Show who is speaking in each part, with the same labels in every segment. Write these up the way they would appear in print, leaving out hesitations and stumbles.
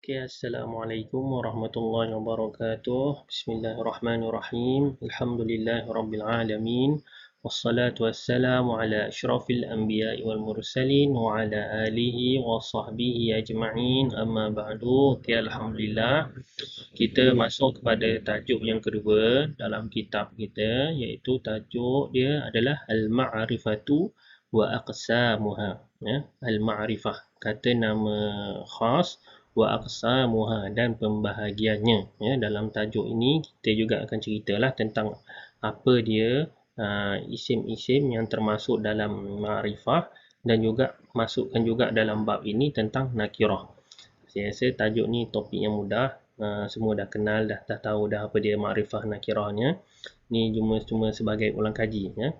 Speaker 1: Okay, Assalamualaikum warahmatullahi wabarakatuh. Bismillahirrahmanirrahim. Alhamdulillahirabbil alamin. Wassalatu wassalamu ala asyrafil anbiya'i wal mursalin wa ala alihi wa sahbihi ajma'in. Amma ba'du. Okay, alhamdulillah. Kita masuk kepada tajuk yang kedua dalam kitab kita, iaitu tajuk dia adalah al-ma'rifatu wa aqsamuha. Ya, al-ma'rifah, kata nama khas, wa aqsamuha, dan pembahagiannya. Ya, dalam tajuk ini kita juga akan ceritalah tentang apa dia isim-isim yang termasuk dalam ma'rifah, dan juga masukkan juga dalam bab ini tentang nakirah. Saya rasa tajuk ni topik yang mudah. Semua dah kenal, dah tahu dah apa dia ma'rifah nakirahnya. Ni cuma sebagai ulang kaji, ya.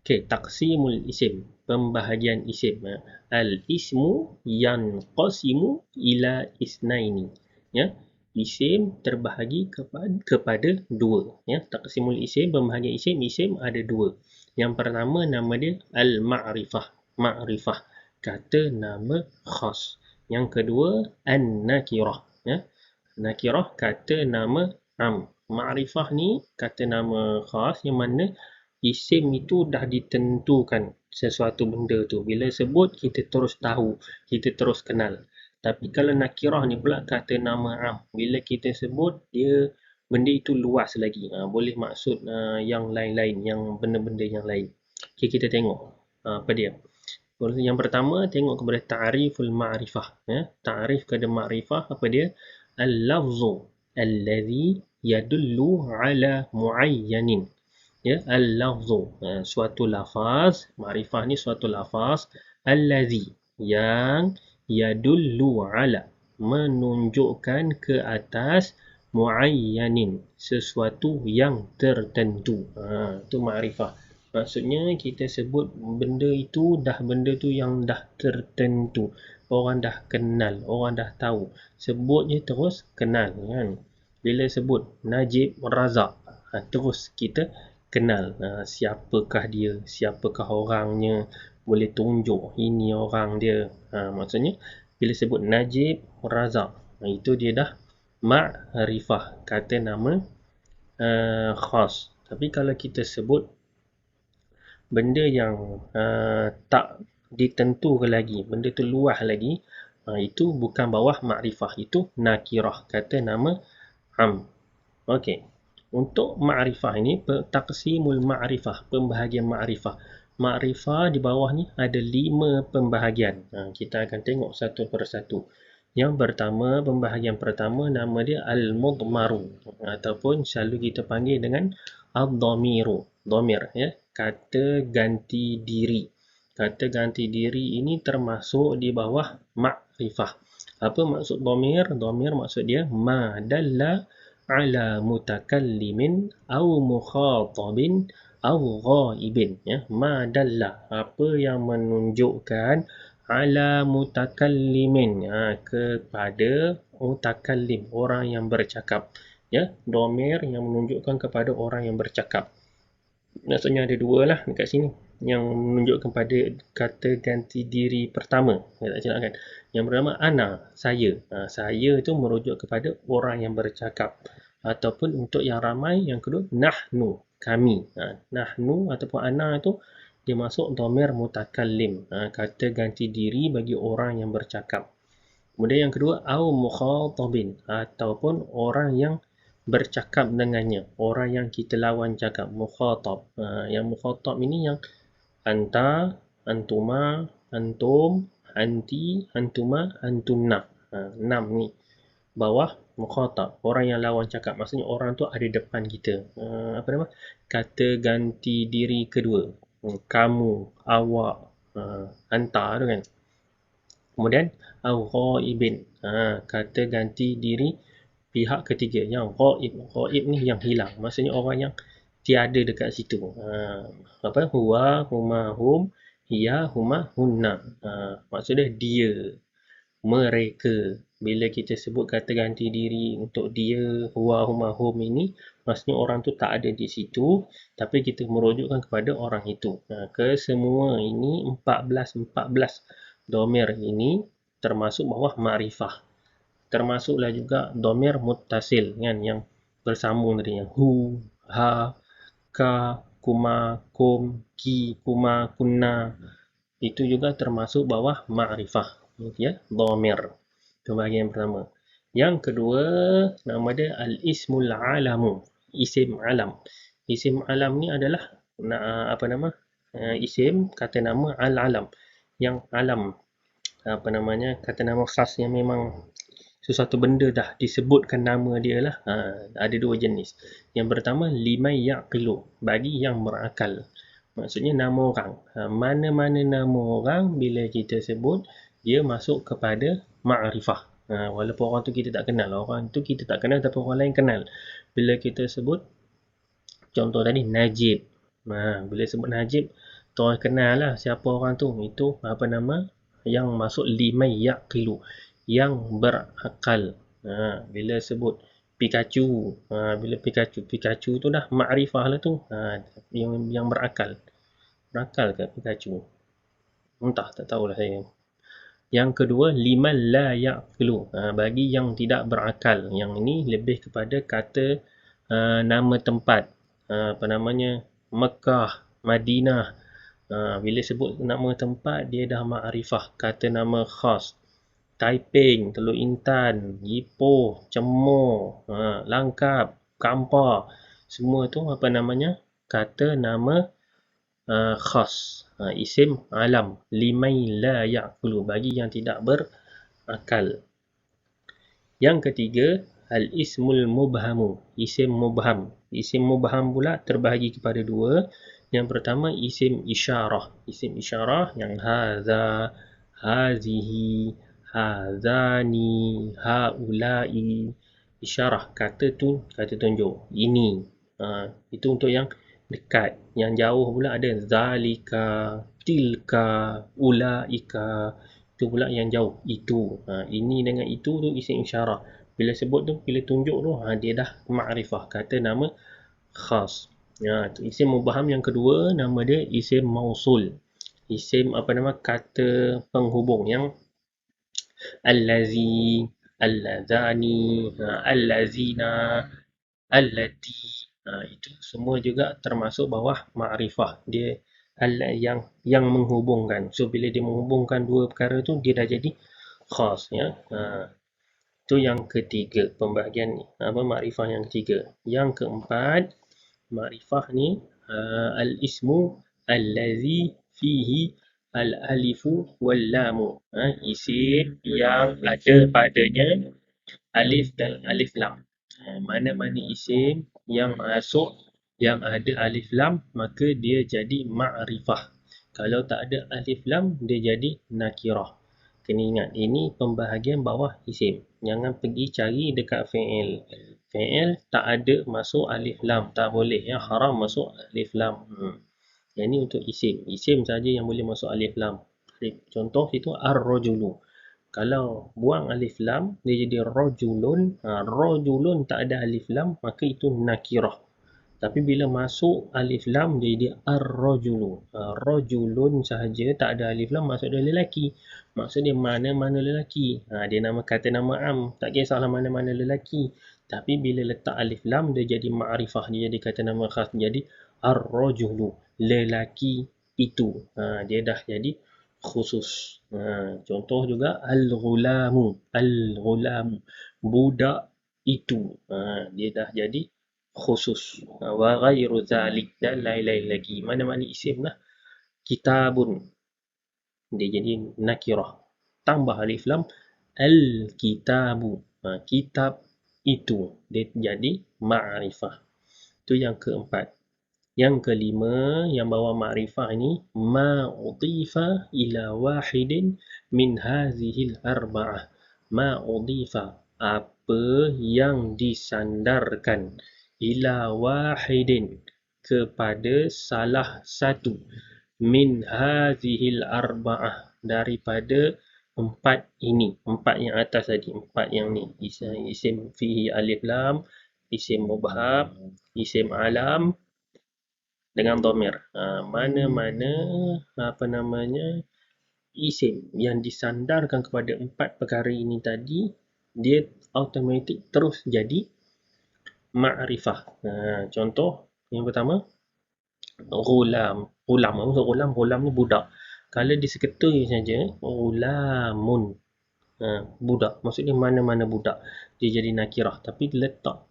Speaker 1: Okey, taqsimul isim, pembahagian isim. Al-ismu yanqasimu ila isnaini. Ya, isim terbahagi kepada dua. Ya, taqsimul isim, pembahagian isim ada dua. Yang pertama nama dia al-ma'rifah, ma'rifah, kata nama khas. Yang kedua an-nakirah, ya. Nakirah, kata nama am. Ma'rifah ni kata nama khas yang mana isim itu dah ditentukan sesuatu benda tu. Bila sebut kita terus tahu, kita terus kenal. Tapi kalau nakirah ni pula kata nama am. Bila kita sebut dia, benda itu luas lagi. Boleh maksud yang lain-lain, yang benda-benda yang lain. Okay, kita tengok apa dia. Yang pertama, tengok kepada ta'riful ma'rifah. Ya. Ta'rif kepada ma'rifah apa dia? Al-lafzu alladhi yadullu ala muayyanin. Ya, al-lafzu, suatu lafaz. Ma'rifah ni suatu lafaz. Alladhi, yang yadullu ala, menunjukkan ke atas, muayyanin, sesuatu yang tertentu. Itu ma'rifah. Maksudnya kita sebut benda itu benda tu yang dah tertentu. Orang dah kenal, orang dah tahu. Sebutnya terus kenal, kan. Bila sebut Najib Razak, terus kita kenal siapakah dia, siapakah orangnya, boleh tunjuk ini orang dia. Maksudnya bila sebut Najib Razak, itu dia dah ma'rifah, kata nama khas. Tapi kalau kita sebut benda yang tak ditentukan lagi, benda tu luas lagi, itu bukan bawah ma'rifah, itu nakirah, kata nama am. Okey. Untuk ma'rifah ini, taqsimul ma'rifah, pembahagian ma'rifah. Ma'rifah di bawah ni ada 5 pembahagian. Kita akan tengok satu persatu. Yang pertama, pembahagian pertama nama dia al-mudmaru, ataupun selalu kita panggil dengan ad-dhamiru. Dhamir, ya, kata ganti diri. Kata ganti diri ini termasuk di bawah ma'rifah. Apa maksud dhamir? Dhamir maksud dia ma dalla ala mutakallimin au mukhatabin au ghaibin. Ya, ma dalla, apa yang menunjukkan, ala mutakallimin, kepada mutakallim, orang yang bercakap. Ya, dhamir yang menunjukkan kepada orang yang bercakap. Maksudnya ada dua lah dekat sini. Yang menunjukkan pada kata ganti diri pertama. Tak silap kan? Yang pertama ana, saya. Saya itu merujuk kepada orang yang bercakap. Ataupun untuk yang ramai, yang kedua nahnu, kami. Nahnu ataupun ana itu dia masuk dhamir mutakallim. Kata ganti diri bagi orang yang bercakap. Kemudian yang kedua au mukhatabin, ataupun orang yang bercakap dengannya, orang yang kita lawan cakap, mukhatab. Yang mukhatab ini yang anta, antuma, antum, anti, antuma, antunna. 6 ni bawah mukhatab, orang yang lawan cakap. Maksudnya orang tu ada depan kita. Apa nama? Kata ganti diri kedua, kamu, awak, anta tu kan. Kemudian al-ghaibin, kata ganti diri pihak ketiga, yang ghaib. Ghaib ni yang hilang, maksudnya orang yang tiada dekat situ. Apa? Huwa, huma, hum, hiya, huma, hunna. Maksudnya dia, mereka. Bila kita sebut kata ganti diri untuk dia, huwa, huma, hum ini, maksudnya orang tu tak ada di situ, tapi kita merujukkan kepada orang itu. Kesemua ini 14 dhamir ini termasuk bawah ma'rifah. termasuklah juga dhamir muttasil kan, yang bersambung tadi, yang hu, ha, ka, kuma, kum, ki, kuma, kunna, itu juga termasuk bawah ma'rifah ya, dhamir. Itu bahagian pertama. Yang kedua, nama dia al-ismul alamu, isim alam. Isim alam ni adalah apa nama, isim kata nama al-alam, yang alam, apa namanya, kata nama khas yang memang sesuatu benda dah disebutkan nama dia lah. Ada dua jenis. Yang pertama, limay yaqilu, bagi yang berakal. Maksudnya nama orang. Mana-mana nama orang bila kita sebut, dia masuk kepada ma'rifah. Walaupun orang tu kita tak kenal. Orang tu kita tak kenal tapi orang lain kenal. Bila kita sebut, contoh tadi Najib. Bila sebut Najib, tu orang kenal lah siapa orang tu. Itu apa nama? Yang masuk limay yaqilu, yang berakal. Bila sebut Pikachu, bila Pikachu tu dah makrifah lah tu. Yang berakal. Berakal ke Pikachu? Entah, tak tahulah saya. Yang kedua, liman la yaqilu, bagi yang tidak berakal. Yang ini lebih kepada kata nama tempat. Apa namanya? Mekah, Madinah. Bila sebut nama tempat, dia dah makrifah. Kata nama khas. Taiping, Teluk Intan, Ipoh, Cemor, Langkap, Kampar. Semua tu apa namanya? Kata nama khas. Isim alam. Limay la ya'qulu, bagi yang tidak berakal. Yang ketiga, al-ismul mubhamu, isim mubham. Isim mubham pula terbahagi kepada dua. Yang pertama, isim isyarah. Isim isyarah yang haza, hazihi, hazani, haulai. Isyarah, kata tu, kata tunjuk. Ini. Itu untuk yang dekat. Yang jauh pula ada zalika, tilka, ulaika. Itu pula yang jauh. Itu. Ini dengan itu tu isim isyarah. Bila sebut tu, bila tunjuk tu, dia dah ma'rifah. Kata nama khas. Isim mubham yang kedua, nama dia isim mausul. Isim apa nama, kata penghubung yang allazi, allazani, allazina, allati. Itu semua juga termasuk bawah ma'rifah. Dia yang menghubungkan. So bila dia menghubungkan dua perkara tu, dia dah jadi khas ya. Itu yang ketiga, pembahagian apa, makrifah yang ketiga. Yang keempat, makrifah ni al-ismu allazi fihi al-alifu wal-lamu. Isim yang ada padanya alif dan alif lam. Mana-mana isim yang masuk yang ada alif lam, maka dia jadi ma'rifah. Kalau tak ada alif lam, dia jadi nakirah. Kena ingat, ini pembahagian bawah isim. Jangan pergi cari dekat fi'il. Fi'il tak ada masuk alif lam, tak boleh ya, haram masuk alif lam. Yang ini untuk isim. Isim saja yang boleh masuk alif lam. Contoh itu ar-rajulu. Kalau buang alif lam, dia jadi rajulun. Rajulun tak ada alif lam, maka itu nakirah. Tapi bila masuk alif lam, dia jadi ar-rajulu. Rajulun sahaja, tak ada alif lam, maksud dia lelaki. Maksud dia mana-mana lelaki. Dia nama kata nama am, tak kisahlah mana-mana lelaki. Tapi bila letak alif lam, dia jadi ma'rifah, dia jadi kata nama khas. Jadi ar-rajulu, lelaki itu. Dia dah jadi khusus. Contoh juga al-ghulamu, al-ghulamu, budak itu. Dia dah jadi khusus. Wa ghairu zalik, dan lain-lain lagi. Mana-mana isim lah. Kitabun, dia jadi nakirah. Tambah alif lam, al-kitabu, kitab itu. Dia jadi ma'rifah. Itu yang keempat. Yang kelima, yang bawa ma'rifah ini, ma'udhifa ila wahidin min hazihil arba'ah. Ma'udhifa, apa yang disandarkan, ila wahidin, kepada salah satu, min hazihil arba'ah, daripada empat ini. Empat yang atas tadi, empat yang ni. Isim fihi alif lam, isim mubham, isim alam, dengan dhamir. Mana-mana apa namanya, isim yang disandarkan kepada empat perkara ini tadi, dia automatik terus jadi ma'rifah. Contoh yang pertama, ghulam. Ghulam, maksud ghulam ni budak. Kalau diseketui saja, ghulamun. Budak. Maksudnya mana-mana budak. Dia jadi nakirah. Tapi letak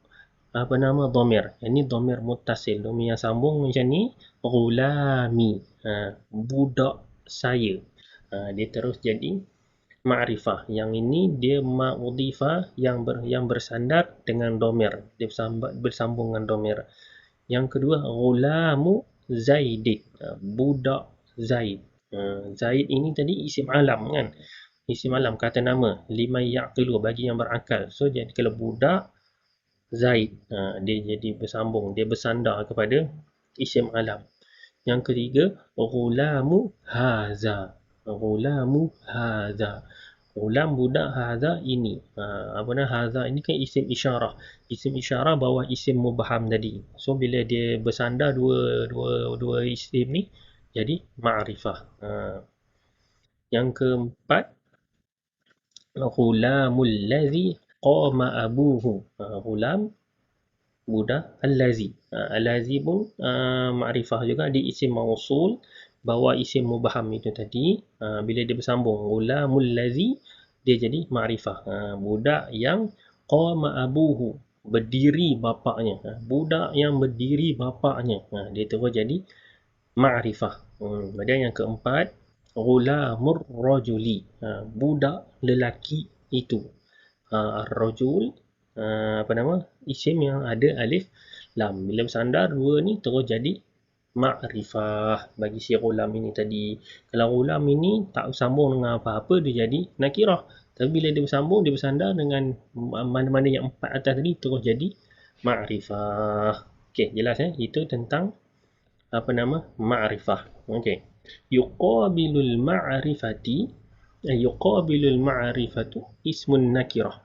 Speaker 1: apa nama dhamir. Yang ni dhamir muttasil. Dhamir yang sambung macam ni. Ghulami. Budak saya. Dia terus jadi ma'rifah. Yang ini dia ma'udhifah yang bersandar dengan dhamir. Dia bersambung dengan dhamir. Yang kedua, ghulamu Zaidin. Budak Zaid. Zaid ini tadi isim alam kan? Isim alam, kata nama. Liman ya'qilu, bagi yang berakal. So, jadi kalau budak Zaid, dia jadi bersambung. Dia bersandar kepada isim alam. Yang ketiga, ghulamu haza. Ghulamu haza. Ghulam budak haza ini. Apa nama haza ini kan isim isyarah. Isim isyarah bawah isim mubham tadi. So bila dia bersandar dua isim ni jadi ma'rifah. Yang keempat, ghulamul ladzi qama abuhu. Ghulam budak al-lazi. Al-lazi pun ma'rifah juga, di isim mausul bawah isim mubham itu tadi. Bila dia bersambung ghulamul ladzi, dia jadi ma'rifah. Budak yang qama abuhu, berdiri bapaknya. Budak yang berdiri bapaknya. Dia terus jadi ma'rifah. Kemudian yang keempat, ghulamur rajuli. Budak lelaki itu. Ar-rajul, apa nama, isim yang ada alif lam. Bila bersandar dua ni terus jadi ma'rifah bagi si ghulam ini tadi. Kalau ghulam ini tak bersambung dengan apa-apa, dia jadi nakirah. Tapi bila dia bersambung, dia bersandar dengan mana-mana yang empat atas tadi, terus jadi ma'rifah. Okey, jelas itu tentang apa nama ma'rifah. Okey. Yuqabilul ma'rifati, yuqabilul ma'rifatu ismun nakirah.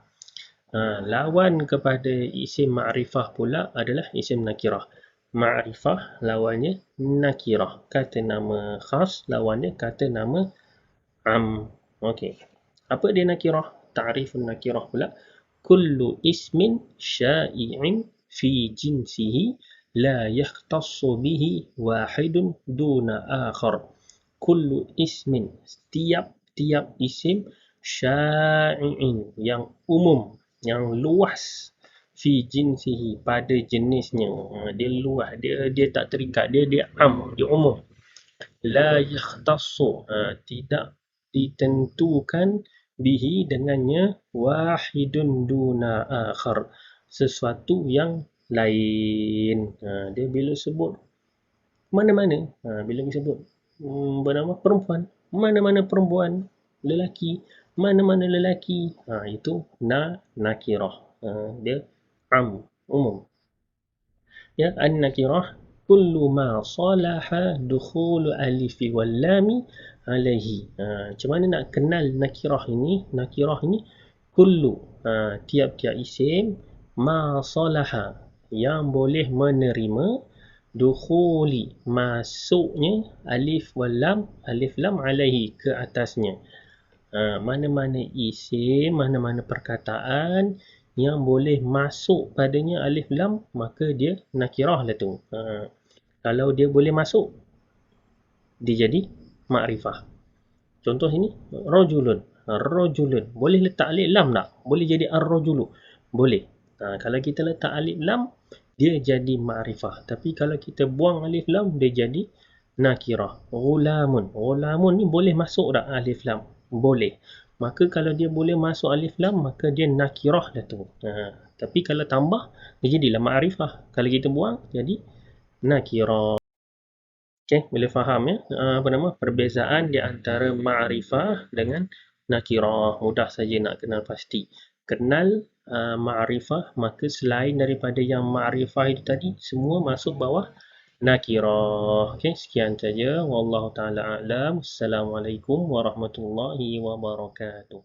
Speaker 1: Lawan kepada isim ma'rifah pula adalah isim nakirah. Ma'rifah lawannya nakirah. Kata nama khas lawannya kata nama am. Okey. Apa dia nakirah? Ta'rifun nakirah pula. Kullu ismin sya'i'in fi jinsihi la yakhtassu bihi wahidun duna akhar. Kullu ismin, tiap-tiap isim, sya'i'in, yang umum, yang luas, fi jinsihi, pada jenisnya. Dia luas, dia tak terikat, dia am, dia umum. La yakhtassu, tidak ditentukan, bihi, dengannya, wahidun duna akhar, sesuatu yang lain. Dia bila sebut mana-mana, bila disebut bernama perempuan, mana-mana perempuan, lelaki, mana-mana lelaki, itu nakirah. Dia am, umum. Ya, an-nakirah kullu ma salaha dukhulu alifi wal lami alaihi. Macam mana nak kenal nakirah ini? Nakirah ini kullu, tiap-tiap isim, ma salaha, yang boleh menerima, dukhuli, masuknya, alif wal lam, alif lam alaihi, ke atasnya. Mana-mana isim, mana-mana perkataan yang boleh masuk padanya alif lam, maka dia nakirah lah tu. Kalau dia boleh masuk, dia jadi ma'rifah. Contoh sini, rajulun. Rajulun. Boleh letak alif lam tak? Boleh jadi ar-rajulu? Boleh. Kalau kita letak alif lam, dia jadi ma'rifah. Tapi kalau kita buang alif lam, dia jadi nakirah. Ghulamun. Ghulamun ni boleh masuk tak alif lam? Boleh. Maka kalau dia boleh masuk alif lam, maka dia nakirah lah tu. Tapi kalau tambah, dia jadilah ma'rifah. Kalau kita buang, jadi nakirah. Okay, boleh faham ya apa nama perbezaan di antara ma'rifah dengan nakirah. Mudah saja nak kenal pasti. Kenal ma'rifah, maka selain daripada yang ma'rifah itu tadi, semua masuk bawah nakirah. Okay, sekian saja. Wallahu ta'ala a'lam. Assalamualaikum warahmatullahi wabarakatuh.